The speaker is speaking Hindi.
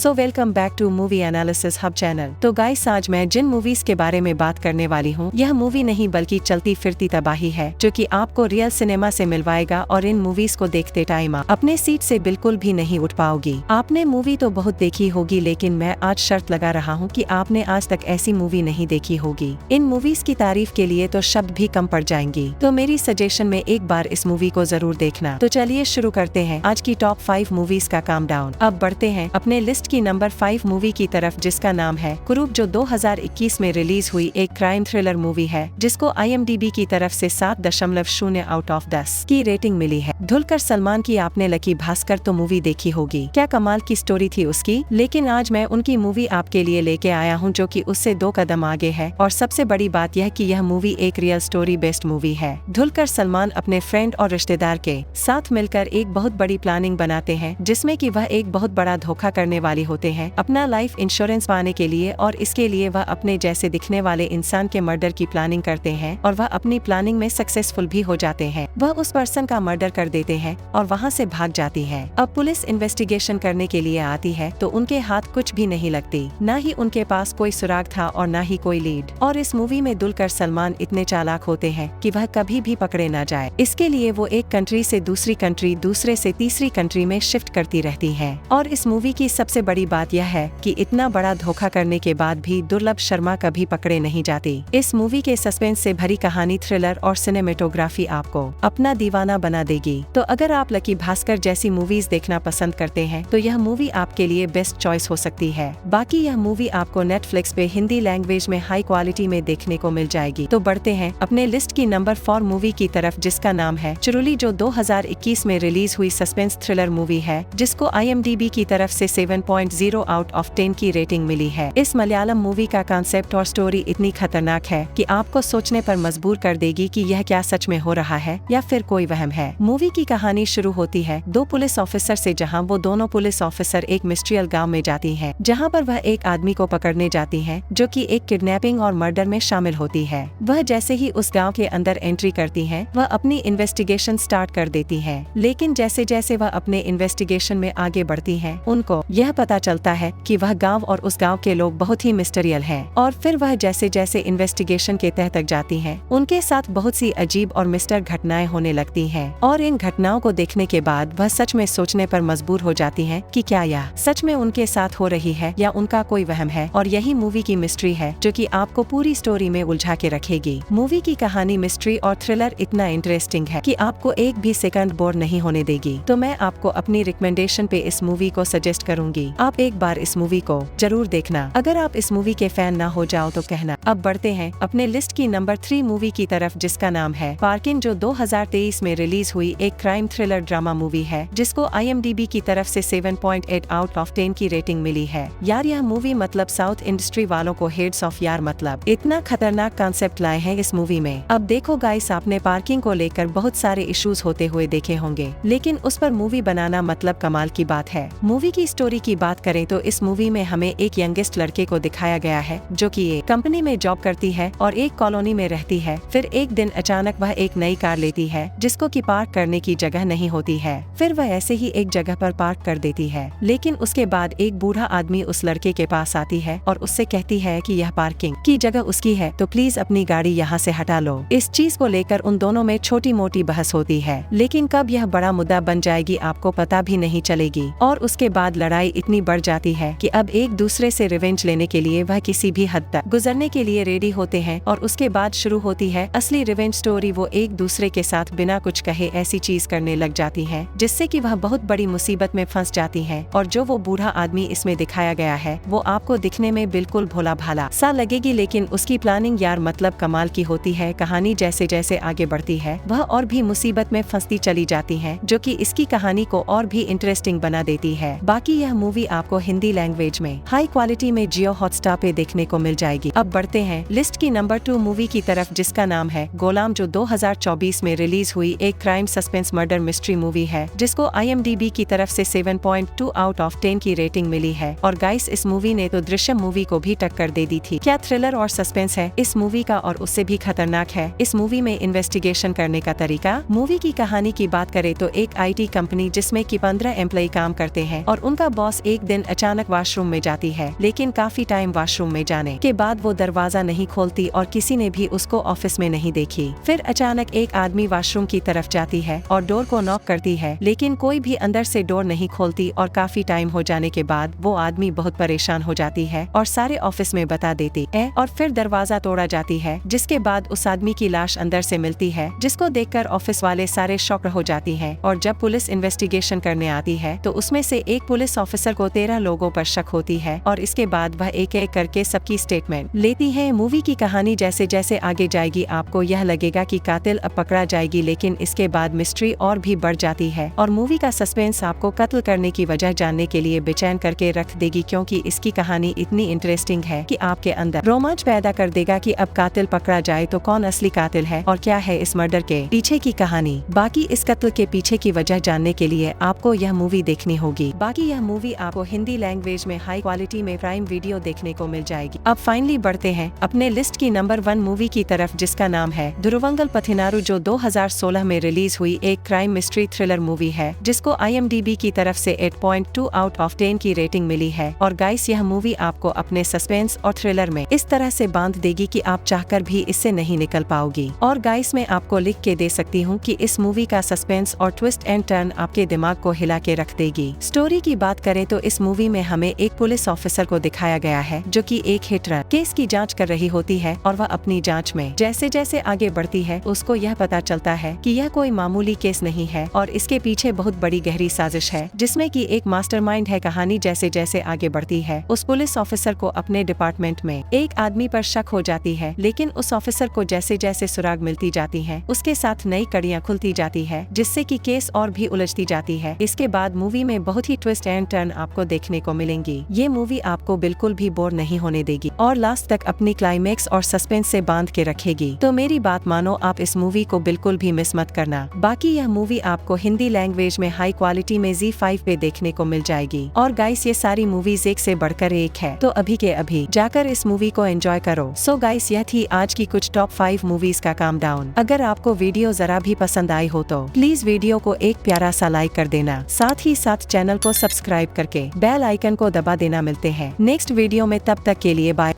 So welcome back to movie analysis hub channel. तो गाइस, आज मैं जिन मूवीज के बारे में बात करने वाली हूँ, यह मूवी नहीं बल्कि चलती फिरती तबाही है, जो कि आपको रियल सिनेमा से मिलवाएगा और इन मूवीज को देखते टाइम आप अपने सीट से बिल्कुल भी नहीं उठ पाओगी। आपने मूवी तो बहुत देखी होगी, लेकिन मैं आज शर्त लगा रहा हूँ कि आपने आज तक ऐसी मूवी नहीं देखी होगी। इन मूवीज की तारीफ के लिए तो शब्द भी कम पड़ जाएंगी। तो मेरी सजेशन में एक बार इस मूवी को जरूर देखना। तो चलिए शुरू करते हैं आज की टॉप 5 मूवीज का काउंटडाउन। अब बढ़ते हैं अपने लिस्ट की नंबर 5 मूवी की तरफ, जिसका नाम है कुरूप, जो 2021 में रिलीज हुई एक क्राइम थ्रिलर मूवी है, जिसको IMDb की तरफ से 7.0 आउट ऑफ 10 की रेटिंग मिली है। धुलकर सलमान की आपने लकी भास्कर तो मूवी देखी होगी, क्या कमाल की स्टोरी थी उसकी। लेकिन आज मैं उनकी मूवी आपके लिए लेके आया हूँ, जो कि उससे 2 कदम आगे है। और सबसे बड़ी बात यह कि यह मूवी एक रियल स्टोरी बेस्ड मूवी है। धुलकर सलमान अपने फ्रेंड और रिश्तेदार के साथ मिलकर एक बहुत बड़ी प्लानिंग बनाते हैं, जिसमें कि वह एक बहुत बड़ा धोखा करने वाली होते हैं अपना लाइफ इंश्योरेंस पाने के लिए। और इसके लिए वह अपने जैसे दिखने वाले इंसान के मर्डर की प्लानिंग करते हैं और वह अपनी प्लानिंग में सक्सेसफुल भी हो जाते हैं। वह उस पर्सन का मर्डर कर देते हैं और वहां से भाग जाती है। अब पुलिस इन्वेस्टिगेशन करने के लिए आती है तो उनके हाथ कुछ भी नहीं लगती, न ही उनके पास कोई सुराग था और न ही कोई लीड। और इस मूवी में दुलकर सलमान इतने चालाक होते हैं कि वह कभी भी पकड़े न जाए। इसके लिए वो एक कंट्री से दूसरी कंट्री, दूसरे से तीसरी कंट्री में शिफ्ट करती रहती हैं। और इस मूवी की सबसे बड़ी बात यह है कि इतना बड़ा धोखा करने के बाद भी दुर्लभ शर्मा कभी पकड़े नहीं जाती। इस मूवी के सस्पेंस से भरी कहानी, थ्रिलर और सिनेमेटोग्राफी आपको अपना दीवाना बना देगी। तो अगर आप लकी भास्कर जैसी मूवीज देखना पसंद करते हैं तो यह मूवी आपके लिए बेस्ट चॉइस हो सकती है। बाकी यह मूवी आपको नेटफ्लिक्स पे हिंदी लैंग्वेज में हाई क्वालिटी में देखने को मिल जाएगी। तो बढ़ते हैं अपने लिस्ट की नंबर 4 मूवी की तरफ, जिसका नाम है चुरुली, जो 2021 में रिलीज हुई सस्पेंस थ्रिलर मूवी है, जिसको IMDb की तरफ से 7.0 आउट ऑफ 10 की रेटिंग मिली है। इस मलयालम मूवी का कॉन्सेप्ट और स्टोरी इतनी खतरनाक है कि आपको सोचने पर मजबूर कर देगी कि यह क्या सच में हो रहा है या फिर कोई वहम है। मूवी की कहानी शुरू होती है 2 पुलिस ऑफिसर से, जहां वो दोनों पुलिस ऑफिसर एक मिस्ट्रियल गांव में जाती हैं, जहां पर वह एक आदमी को पकड़ने जाती हैं, जो कि एक किडनैपिंग और मर्डर में शामिल होती है। वह जैसे ही उस गाँव के अंदर एंट्री करती है, वह अपनी इन्वेस्टिगेशन स्टार्ट कर देती है। लेकिन जैसे जैसे वह अपने इन्वेस्टिगेशन में आगे बढ़ती है, उनको यह पता चलता है कि वह गांव और उस गांव के लोग बहुत ही मिस्टीरियल हैं। और फिर वह जैसे जैसे इन्वेस्टिगेशन के तह तक जाती हैं, उनके साथ बहुत सी अजीब और मिस्टर घटनाएं होने लगती हैं। और इन घटनाओं को देखने के बाद वह सच में सोचने पर मजबूर हो जाती हैं कि क्या यह सच में उनके साथ हो रही है या उनका कोई वहम है। और यही मूवी की मिस्ट्री है, जो कि आपको पूरी स्टोरी में उलझा के रखेगी। मूवी की कहानी, मिस्ट्री और थ्रिलर इतना इंटरेस्टिंग है कि आपको एक भी सेकंड बोर नहीं होने देगी। तो मैं आपको अपनी रिकमेंडेशन पे इस मूवी को सजेस्ट करूंगी, आप एक बार इस मूवी को जरूर देखना। अगर आप इस मूवी के फैन ना हो जाओ तो कहना। अब बढ़ते हैं अपने लिस्ट की नंबर 3 मूवी की तरफ, जिसका नाम है पार्किंग, जो 2023 में रिलीज हुई एक क्राइम थ्रिलर ड्रामा मूवी है, जिसको IMDb की तरफ से 7.8 आउट ऑफ 10 की रेटिंग मिली है। यार, यह मूवी मतलब साउथ इंडस्ट्री वालों को हेड्स ऑफ यार, मतलब इतना खतरनाक कॉन्सेप्ट लाए हैं इस मूवी में। अब देखो गाइस, आपने पार्किंग को लेकर बहुत सारे इश्यूज होते हुए देखे होंगे, लेकिन उस पर मूवी बनाना मतलब कमाल की बात है। मूवी की स्टोरी की बात करें तो इस मूवी में हमें एक यंगेस्ट लड़के को दिखाया गया है, जो कि एक कंपनी में जॉब करती है और एक कॉलोनी में रहती है। फिर एक दिन अचानक वह एक नई कार लेती है, जिसको कि पार्क करने की जगह नहीं होती है। फिर वह ऐसे ही एक जगह पर पार्क कर देती है, लेकिन उसके बाद एक बूढ़ा आदमी उस लड़के के पास आती है और उससे कहती है कि यह पार्किंग की जगह उसकी है, तो प्लीज अपनी गाड़ी यहाँ से हटा लो। इस चीज को लेकर उन दोनों में छोटी मोटी बहस होती है, लेकिन कब यह बड़ा मुद्दा बन जाएगी आपको पता भी नहीं चलेगी। और उसके बाद लड़ाई इतनी बढ़ जाती है कि अब एक दूसरे से रिवेंज लेने के लिए वह किसी भी हद तक गुजरने के लिए रेडी होते हैं। और उसके बाद शुरू होती है असली रिवेंज स्टोरी। वो एक दूसरे के साथ बिना कुछ कहे ऐसी चीज करने लग जाती हैं, जिससे कि वह बहुत बड़ी मुसीबत में फंस जाती हैं। और जो वो बूढ़ा आदमी इसमें दिखाया गया है, वो आपको दिखने में बिल्कुल भोला भाला सा लगेगी, लेकिन उसकी प्लानिंग यार मतलब कमाल की होती है। कहानी जैसे जैसे आगे बढ़ती है, वह और भी मुसीबत में फंसती चली जाती है, जो कि इसकी कहानी को और भी इंटरेस्टिंग बना देती है। बाकी यह मूवी आपको हिंदी लैंग्वेज में हाई क्वालिटी में जियो हॉटस्टार पे देखने को मिल जाएगी। अब बढ़ते हैं लिस्ट की नंबर 2 मूवी की तरफ, जिसका नाम है गोलाम, जो 2024 में रिलीज हुई एक crime suspense murder mystery movie है, जिसको IMDb की तरफ से 7.2 आउट ऑफ 10 की रेटिंग मिली है। और गाइस, इस मूवी ने तो दृश्यम मूवी को भी टक्कर दे दी थी। क्या थ्रिलर और सस्पेंस है इस मूवी का, और उससे भी खतरनाक है इस मूवी में इन्वेस्टिगेशन करने का तरीका। मूवी की कहानी की बात करें तो एक IT कंपनी जिसमें कि 15 एम्प्लॉय काम करते हैं और उनका बॉस एक दिन अचानक वॉशरूम में जाती है, लेकिन काफी टाइम वॉशरूम में जाने के बाद वो दरवाजा नहीं खोलती और किसी ने भी उसको ऑफिस में नहीं देखी। फिर अचानक एक आदमी वॉशरूम की तरफ जाती है और डोर को नॉक करती है, लेकिन कोई भी अंदर से डोर नहीं खोलती और काफी टाइम हो जाने के बाद वो आदमी बहुत परेशान हो जाती है और सारे ऑफिस में बता देती है और फिर दरवाजा तोड़ा जाती है, जिसके बाद उस आदमी की लाश अंदर से मिलती है, जिसको देखकर ऑफिस वाले सारे शॉक हो जाती हैं। और जब पुलिस इन्वेस्टिगेशन करने आती है तो उसमें से एक पुलिस ऑफिसर को 13 लोगों पर शक होती है और इसके बाद वह एक एक करके सबकी स्टेटमेंट लेती है। मूवी की कहानी जैसे जैसे आगे जाएगी आपको यह लगेगा कि कातिल अब पकड़ा जाएगी, लेकिन इसके बाद मिस्ट्री और भी बढ़ जाती है और मूवी का सस्पेंस आपको कत्ल करने की वजह जानने के लिए बेचैन करके रख देगी, क्योंकि इसकी कहानी इतनी इंटरेस्टिंग है कि आपके अंदर रोमांच पैदा कर देगा कि अब कातिल पकड़ा जाए तो कौन असली कातिल है और क्या है इस मर्डर के पीछे की कहानी। बाकी इस कत्ल के पीछे की वजह जानने के लिए आपको यह मूवी देखनी होगी। बाकी यह मूवी आपको हिंदी लैंग्वेज में हाई क्वालिटी में प्राइम वीडियो देखने को मिल जाएगी। अब फाइनली बढ़ते हैं अपने लिस्ट की नंबर 1 मूवी की तरफ, जिसका नाम है दुरुवंगल पथिनारु, जो 2016 में रिलीज हुई एक क्राइम मिस्ट्री थ्रिलर मूवी है, जिसको IMDb की तरफ से 8.2 आउट ऑफ 10 की रेटिंग मिली है। और गाइस यह मूवी आपको अपने सस्पेंस और थ्रिलर में इस तरह से बांध देगी कि आप चाहकर भी इससे नहीं निकल पाओगी। और गाइस मैं आपको लिख के दे सकती हूँ कि इस मूवी का सस्पेंस और ट्विस्ट एंड टर्न आपके दिमाग को हिला के रख देगी। स्टोरी की बात करें तो इस मूवी में हमें एक पुलिस ऑफिसर को दिखाया गया है जो कि एक हिट केस की जांच कर रही होती है और वह अपनी जांच में जैसे जैसे आगे बढ़ती है उसको यह पता चलता है कि यह कोई मामूली केस नहीं है और इसके पीछे बहुत बड़ी गहरी साजिश है, जिसमें कि एक मास्टरमाइंड है। कहानी जैसे जैसे आगे बढ़ती है उस पुलिस ऑफिसर को अपने डिपार्टमेंट में एक आदमी पर शक हो जाती है, लेकिन उस ऑफिसर को जैसे जैसे सुराग मिलती जाती है उसके साथ नई कड़ियां खुलती जाती है, जिससे कि केस और भी उलझती जाती है। इसके बाद मूवी में बहुत ही ट्विस्ट एंड टर्न आपको देखने को मिलेंगी। ये मूवी आपको बिल्कुल भी बोर नहीं होने देगी और लास्ट तक अपनी क्लाइमेक्स और सस्पेंस से बांध के रखेगी। तो मेरी बात मानो, आप इस मूवी को बिल्कुल भी मिस मत करना। बाकी यह मूवी आपको हिंदी लैंग्वेज में हाई क्वालिटी में ZEE5 पे देखने को मिल जाएगी। और गाइस ये सारी मूवीज एक से बढ़कर एक है, तो अभी के अभी जाकर इस मूवी को एंजॉय करो। सो गाइस यह थी आज की कुछ टॉप 5 मूवीज का काउंटडाउन। अगर आपको वीडियो जरा भी पसंद आई हो तो प्लीज वीडियो को एक प्यारा सा लाइक कर देना, साथ ही साथ चैनल को सब्सक्राइब करके बेल आइकन को दबा देना। मिलते हैं नेक्स्ट वीडियो में, तब तक के लिए बाय।